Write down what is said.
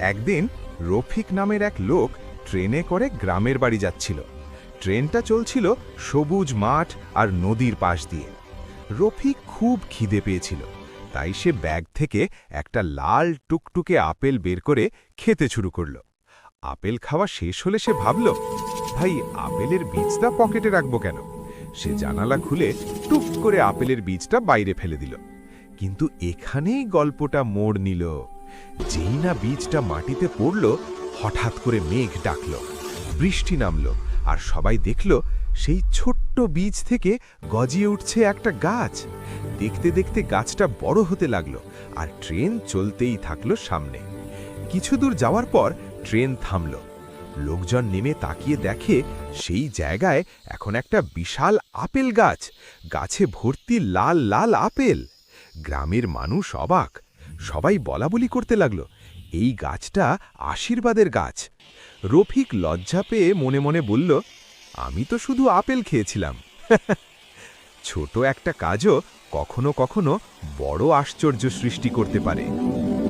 একদিন রফিক নামের এক লোক ট্রেনে করে গ্রামের বাড়ি যাচ্ছিল। ট্রেনটা চলছিল সবুজ মাঠ আর নদীর পাশ দিয়ে। রফিক খুব খিদে পেয়েছিল, তাই সে ব্যাগ থেকে একটা লাল টুকটুকে আপেল বের করে খেতে শুরু করল। আপেল খাওয়া শেষ হলে সে ভাবল, ভাই, আপেলের বীজটা পকেটে রাখবো কেন? সে জানালা খুলে টুক করে আপেলের বীজটা বাইরে ফেলে দিল। কিন্তু এখানেই গল্পটা মোড় নিল। যেই না বীজটা মাটিতে পড়ল, হঠাৎ করে মেঘ ডাকল, বৃষ্টি নামল, আর সবাই দেখল সেই ছোট্ট বীজ থেকে গজিয়ে উঠছে একটা গাছ। দেখতে দেখতে গাছটা বড় হতে লাগলো, আর ট্রেন চলতেই থাকলো সামনে। কিছু দূর যাওয়ার পর ট্রেন থামল। লোকজন নেমে তাকিয়ে দেখে সেই জায়গায় এখন একটা বিশাল আপেল গাছ, গাছে ভর্তি লাল লাল আপেল। গ্রামের মানুষ অবাক, সবাই বলাবলি করতে লাগলো, এই গাছটা আশীর্বাদের গাছ। রফিক লজ্জা পেয়ে মনে মনে বলল, আমি তো শুধু আপেল খেয়েছিলাম। ছোট একটা কাজও কখনো কখনো বড় আশ্চর্য সৃষ্টি করতে পারে।